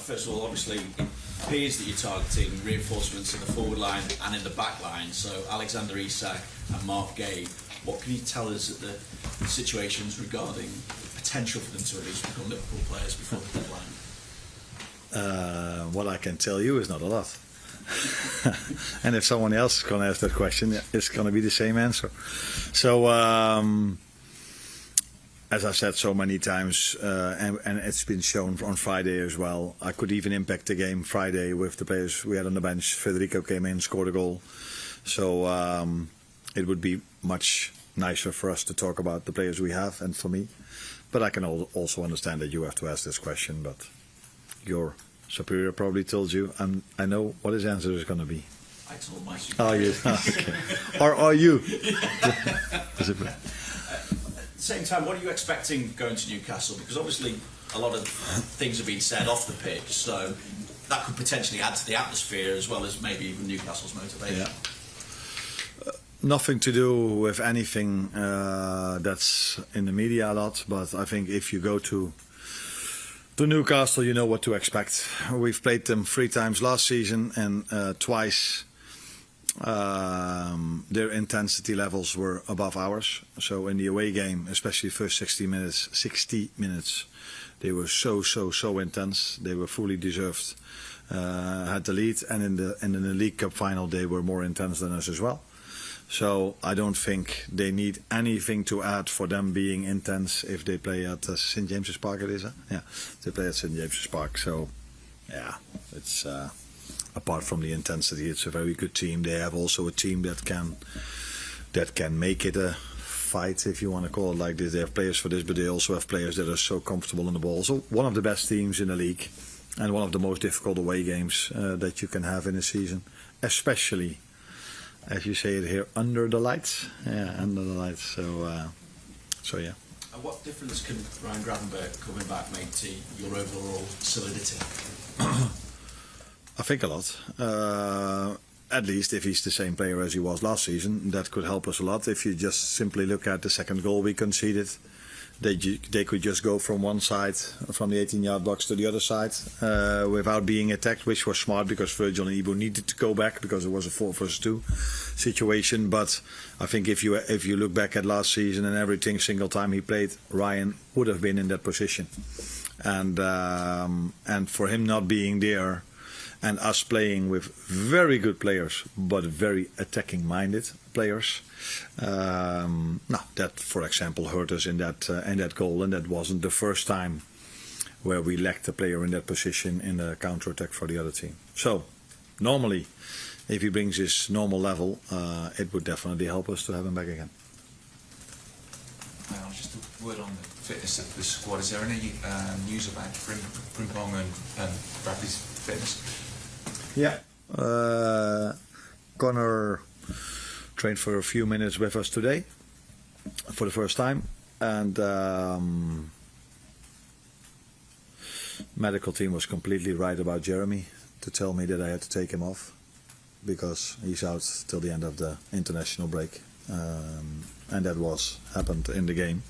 first of all, obviously, it appears that you're targeting reinforcements in the forward line and in the back line. So Alexander Isak and Mark Gay. What can you tell us at the situations regarding potential for them to at least become Liverpool players before the deadline? What I can tell you is not a lot. And if someone else is going to ask that question, it's going to be the same answer. So, as I said so many times, and it's been shown on Friday as well, I could even impact the game Friday with the players we had on the bench. Federico came in, scored a goal. So it would be much nicer for us to talk about the players we have and for me. But I can also understand that you have to ask this question, but your superior probably told you, and I know what his answer is going to be. I told my superior. Oh, yes. Okay. Or are you? At the same time, what are you expecting going to Newcastle? Because obviously a lot of things have been said off the pitch, so that could potentially add to the atmosphere as well as maybe even Newcastle's motivation. Yeah. Nothing to do with anything that's in the media a lot, but I think if you go to Newcastle, you know what to expect. We've played them 3 times last season, and twice their intensity levels were above ours. So in the away game, especially the first 60 minutes, they were so intense. They were fully deserved, had the lead, and in the League Cup final, they were more intense than us as well. So I don't think they need anything to add for them being intense if they play at St James's Park. It is, yeah, they play at St James's Park. So yeah, it's apart from the intensity, it's a very good team. They have also a team that can make it a fight, if you want to call it like this. They have players for this, but they also have players that are so comfortable on the ball. So one of the best teams in the league, and one of the most difficult away games that you can have in a season, especially, as you say it here, under the lights. Yeah, under the lights. So yeah. And what difference can Ryan Gravenberch coming back make to your overall solidity? I think a lot. At least if he's the same player as he was last season, that could help us a lot. If you just simply look at the second goal we conceded, they could just go from one side, from the 18-yard box to the other side, without being attacked, which was smart because Virgil and Ibu needed to go back because it was a 4-versus-2 situation. But I think if you look back at last season and everything, single time he played, Ryan would have been in that position. And for him not being there, and us playing with very good players, but very attacking-minded players, that, for example, hurt us in that goal, and that wasn't the first time where we lacked a player in that position in the counter-attack for the other team. So, normally, if he brings his normal level, it would definitely help us to have him back again. Just a word on the fitness of the squad. Is there any news about Frimpong and Bradley's fitness? Yeah. Connor trained for a few minutes with us today for the first time, and medical team was completely right about Jeremy to tell me that I had to take him off because he's out till the end of the international break, and that happened in the game.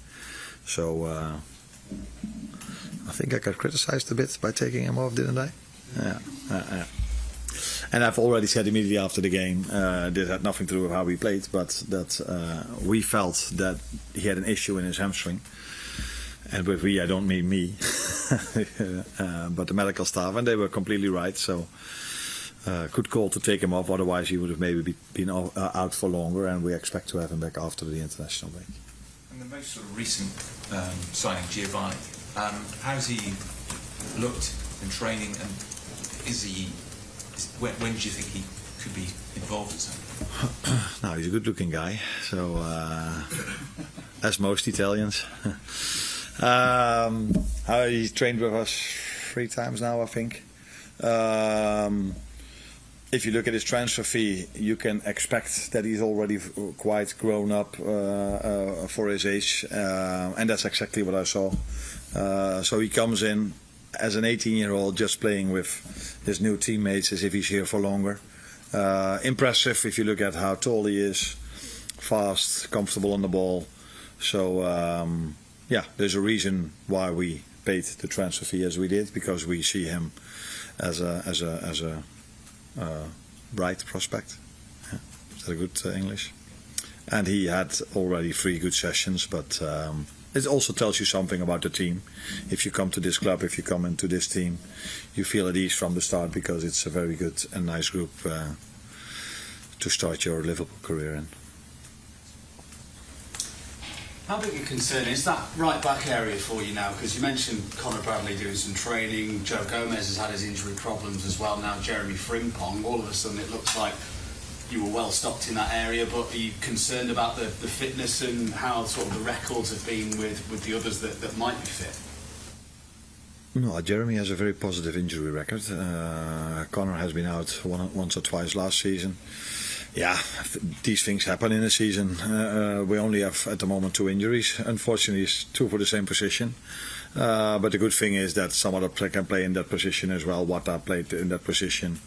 So I think I got criticized a bit by taking him off, didn't I? Yeah. And I've already said immediately after the game, this had nothing to do with how we played, but that we felt that he had an issue in his hamstring. And with we, I don't mean me, but the medical staff, and they were completely right. So good call to take him off, otherwise he would have maybe been out for longer, and we expect to have him back after the international break. And the most sort of recent signing, Giovanni, how's he looked in training, and when do you think he could be involved in something? Now, he's a good-looking guy, so as most Italians. He trained with us 3 times now, I think. If you look at his transfer fee, you can expect that he's already quite grown up for his age, and that's exactly what I saw. So he comes in as an 18-year-old, just playing with his new teammates as if he's here for longer. Impressive if you look at how tall he is, fast, comfortable on the ball. So, there's a reason why we paid the transfer fee as we did, because we see him as a bright prospect. Yeah. Is that a good English? And he had already 3 good sessions, but it also tells you something about the team. If you come to this club, if you come into this team, you feel at ease from the start, because it's a very good and nice group to start your Liverpool career in. How big a concern is that right back area for you now? Because you mentioned Conor Bradley doing some training, Joe Gomez has had his injury problems as well, now Jeremy Frimpong. All of a sudden it looks like you were well stocked in that area, but are you concerned about the fitness and how sort of the records have been with the others that might be fit? No, Jeremy has a very positive injury record. Conor has been out once or twice last season. Yeah, these things happen in a season. We only have at the moment 2 injuries. Unfortunately, it's 2 for the same position. But the good thing is that some other player can play in that position as well. Wata played in that position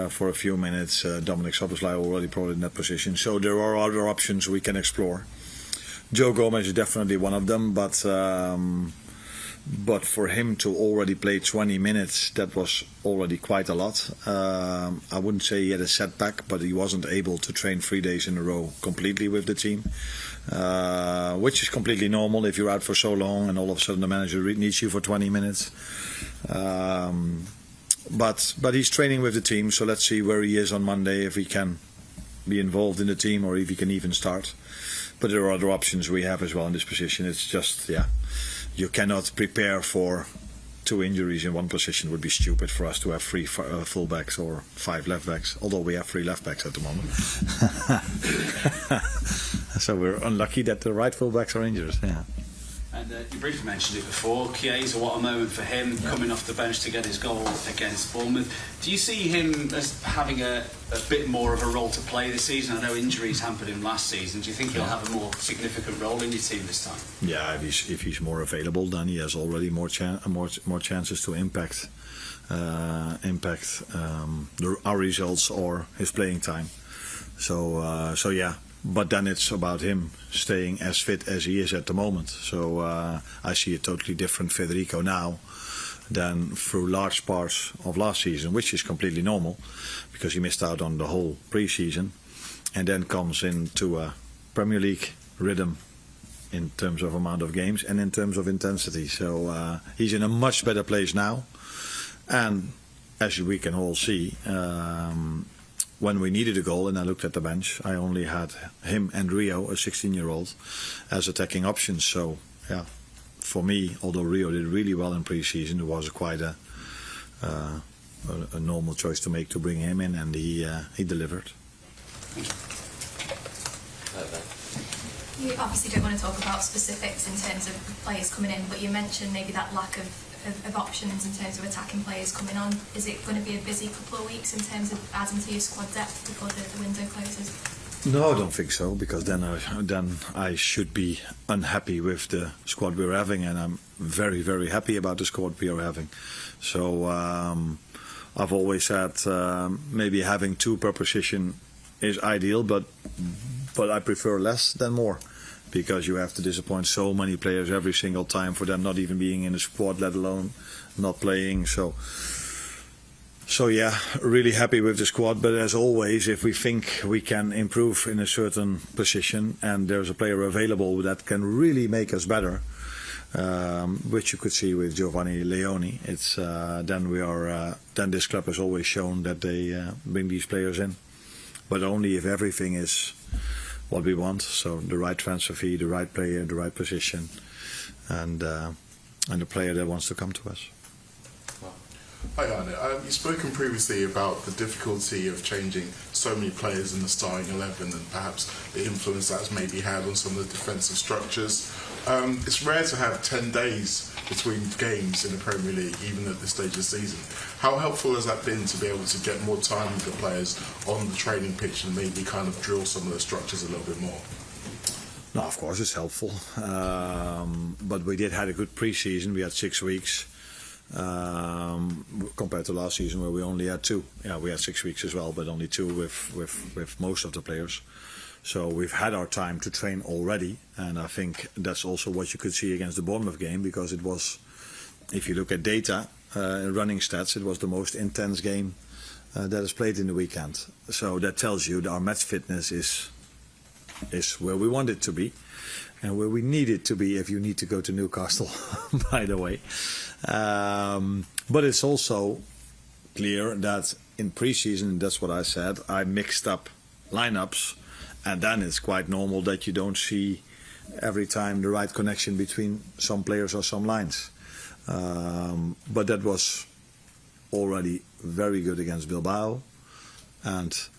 for a few minutes. Dominic Szoboszlai already played in that position. So there are other options we can explore. Joe Gomez is definitely one of them, but for him to already play 20 minutes, that was already quite a lot. I wouldn't say he had a setback, but he wasn't able to train 3 days in a row completely with the team, which is completely normal if you're out for so long and all of a sudden the manager needs you for 20 minutes. But he's training with the team, so let's see where he is on Monday, if he can be involved in the team or if he can even start. But there are other options we have as well in this position. It's just, you cannot prepare for 2 injuries in one position. It would be stupid for us to have 3 full-backs or 5 left-backs, although we have 3 left-backs at the moment. So we're unlucky that the right full-backs are injured. Yeah. And you briefly mentioned it before, Chiesa, what a moment for him, coming off the bench to get his goal against Bournemouth. Do you see him as having a bit more of a role to play this season? I know injuries hampered him last season. Do you think he'll have a more significant role in your team this time? Yeah, if he's more available, then he has already more chances to impact our results or his playing time. So yeah. But then it's about him staying as fit as he is at the moment. So I see a totally different Federico now than through large parts of last season, which is completely normal because he missed out on the whole pre-season and then comes into a Premier League rhythm in terms of amount of games and in terms of intensity. So he's in a much better place now. And as we can all see, when we needed a goal and I looked at the bench, I only had him and Rio, a 16-year-old, as attacking options. So, yeah, for me, although Rio did really well in pre-season, it was quite a normal choice to make to bring him in, and he delivered. You obviously don't want to talk about specifics in terms of players coming in, but you mentioned maybe that lack of options in terms of attacking players coming on. Is it going to be a busy couple of weeks in terms of adding to your squad depth before the window closes? No, I don't think so, because then I should be unhappy with the squad we're having, and I'm very, very happy about the squad we are having. So I've always said maybe having 2 per position is ideal, but I prefer less than more, because you have to disappoint so many players every single time for them not even being in the squad, let alone not playing. So yeah, really happy with the squad. But as always, if we think we can improve in a certain position and there's a player available that can really make us better, which you could see with Giovanni Leoni, it's then this club has always shown that they bring these players in, but only if everything is what we want. So the right transfer fee, the right player, the right position, and the player that wants to come to us. Hi Arne, you've spoken previously about the difficulty of changing so many players in the starting 11 and perhaps the influence that's maybe had on some of the defensive structures. It's rare to have 10 days between games in the Premier League, even at this stage of the season. How helpful has that been to be able to get more time with the players on the training pitch and maybe kind of drill some of the structures a little bit more? No, of course it's helpful, but we did have a good pre-season. We had 6 weeks. Compared to last season where we only had 2. Yeah, we had 6 weeks as well, but only 2 with most of the players. So we've had our time to train already, and I think that's also what you could see against the Bournemouth game, because it was if you look at data, running stats, it was the most intense game that is played in the weekend. So that tells you that our match fitness is where we want it to be, and where we need it to be if you need to go to Newcastle, by the way. But it's also clear that in pre-season, that's what I said, I mixed up lineups, and then it's quite normal that you don't see every time the right connection between some players or some lines. But that was already very good against Bilbao and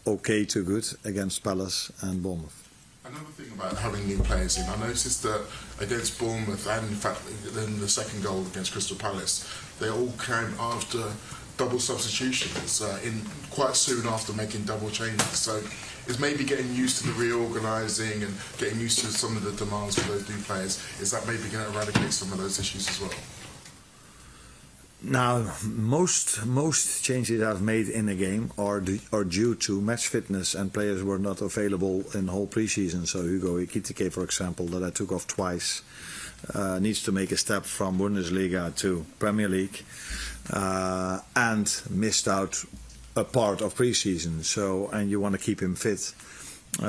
okay to good against Palace and Bournemouth. Another thing about having new players in, I noticed that against Bournemouth and in fact in the second goal against Crystal Palace, they all came after double substitutions in quite soon after making double changes. So is maybe getting used to the reorganising and getting used to some of the demands for those new players, is that maybe going to eradicate some of those issues as well? Now, most changes I've made in a game are due to match fitness, and players were not available in the whole pre-season. So Hugo Ekitike, for example, that I took off twice, needs to make a step from Bundesliga to Premier League, and missed out a part of pre-season. So, and you want to keep him fit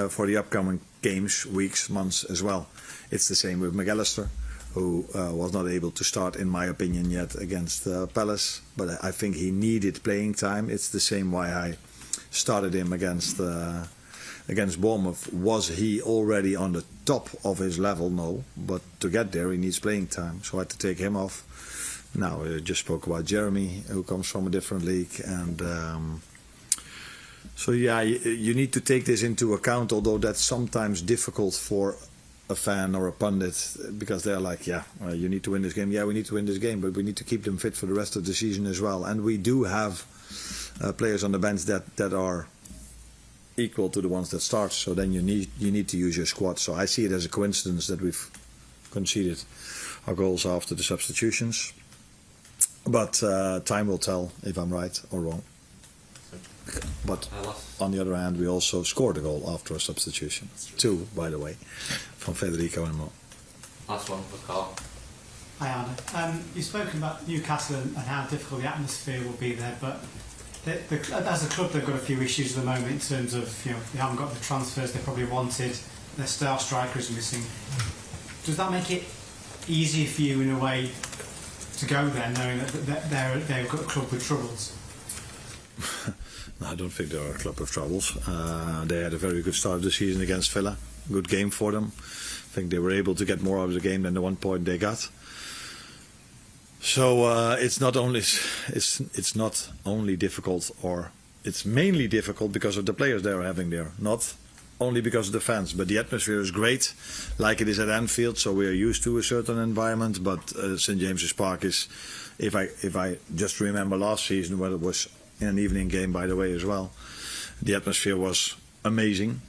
for the upcoming games, weeks, months as well. It's the same with McAllister, who was not able to start, in my opinion, yet against Palace. But I think he needed playing time. It's the same why I started him against Bournemouth. Was he already on the top of his level? No. But to get there, he needs playing time. So I had to take him off. Now, I just spoke about Jeremy, who comes from a different league. And so, yeah, you need to take this into account, although that's sometimes difficult for a fan or a pundit, because they're like, you need to win this game. Yeah, we need to win this game, but we need to keep them fit for the rest of the season as well. And we do have players on the bench that are equal to the ones that start. So then you need to use your squad. So I see it as a coincidence that we've conceded our goals after the substitutions. But time will tell if I'm right or wrong. But on the other hand, we also scored a goal after a substitution. 2, by the way, from Federico and Mo. Last one for Carl. Hi Arne. You've spoken about Newcastle and how difficult the atmosphere will be there, but as a club they've got a few issues at the moment in terms of, they haven't got the transfers they probably wanted, their star striker is missing. Does that make it easier for you in a way to go there, knowing that they've got a club with troubles? No, I don't think they're a club of troubles. They had a very good start of the season against Villa. Good game for them. I think they were able to get more out of the game than the 1 point they got. So it's not only difficult, or it's mainly difficult because of the players they are having there, not only because of the fans. But the atmosphere is great, like it is at Anfield. So we are used to a certain environment. But St James's Park is, if I just remember last season, where it was in an evening game, by the way, as well, the atmosphere was amazing,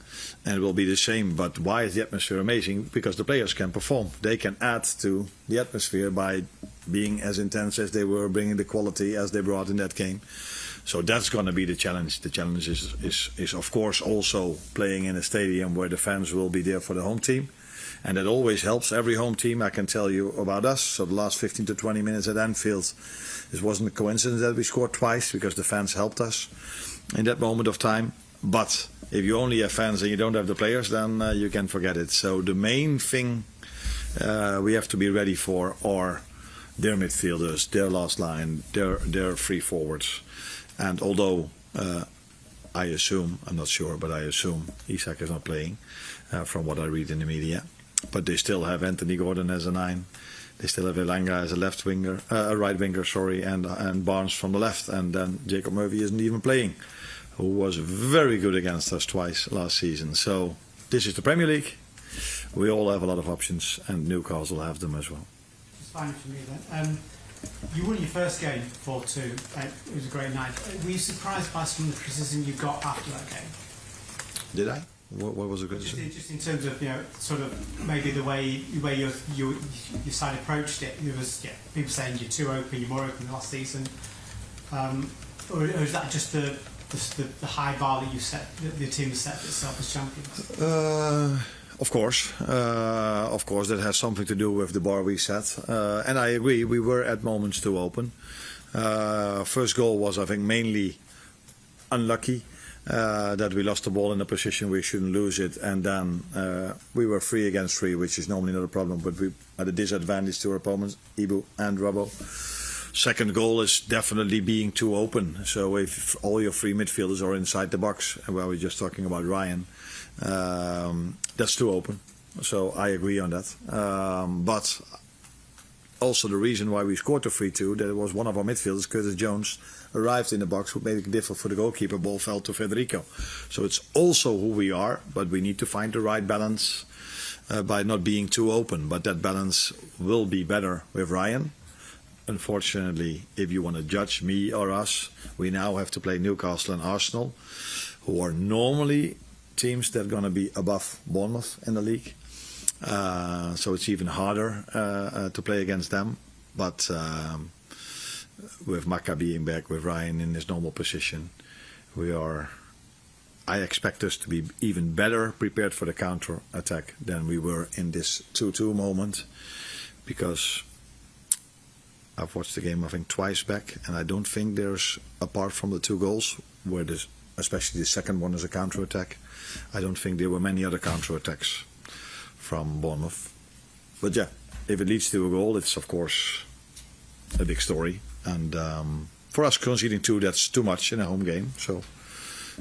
and it will be the same. But why is the atmosphere amazing? Because the players can perform. They can add to the atmosphere by being as intense as they were, bringing the quality as they brought in that game. So that's going to be the challenge. The challenge is of course also playing in a stadium where the fans will be there for the home team. And that always helps every home team. I can tell you about us. So the last 15 to 20 minutes at Anfield, it wasn't a coincidence that we scored twice, because the fans helped us in that moment of time. But if you only have fans and you don't have the players, then you can forget it. So the main thing we have to be ready for are their midfielders, their last line, their free forwards. And although I assume, I'm not sure, but I assume Isak is not playing, from what I read in the media. But they still have Anthony Gordon as a 9. They still have Elanga as a right winger, and Barnes from the left. And then Jacob Murphy isn't even playing, who was very good against us twice last season. So this is the Premier League. We all have a lot of options, and Newcastle have them as well. It's fine for me then. You won your first game 4-2. It was a great night. Were you surprised by some of the criticism you got after that game? Did I? What was the criticism? Just in terms of, sort of maybe the way your side approached it. There was people saying you're too open, you're more open than last season, or is that just the high bar that you set, that the team has set for itself as champions? Of course, that has something to do with the bar we set. And I agree, we were at moments too open. First goal was, I think, mainly unlucky that we lost the ball in a position we shouldn't lose it, and then we were 3 against 3, which is normally not a problem, but we had a disadvantage to our opponents, Ibu and Robbo. Second goal is definitely being too open. So if all your 3 midfielders are inside the box, and we were just talking about Ryan, that's too open. So I agree on that. But also the reason why we scored the 3-2, that it was one of our midfielders, Curtis Jones, arrived in the box, what made it difficult for the goalkeeper. Ball fell to Federico. So it's also who we are, but we need to find the right balance by not being too open. But that balance will be better with Ryan. Unfortunately, if you want to judge me or us, we now have to play Newcastle and Arsenal, who are normally teams that are going to be above Bournemouth in the league. So it's even harder to play against them. But with Maka being back, with Ryan in his normal position, I expect us to be even better prepared for the counter attack than we were in this 2-2 moment, because I've watched the game, I think, twice back, and I don't think there's, apart from the 2 goals, where especially the second one is a counter attack, I don't think there were many other counter attacks from Bournemouth. But yeah, if it leads to a goal, it's of course a big story. And for us, conceding 2, that's too much in a home game. So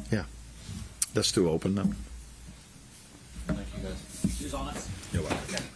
yeah, that's too open now. Thank you guys. Cheers, Arne. You're welcome.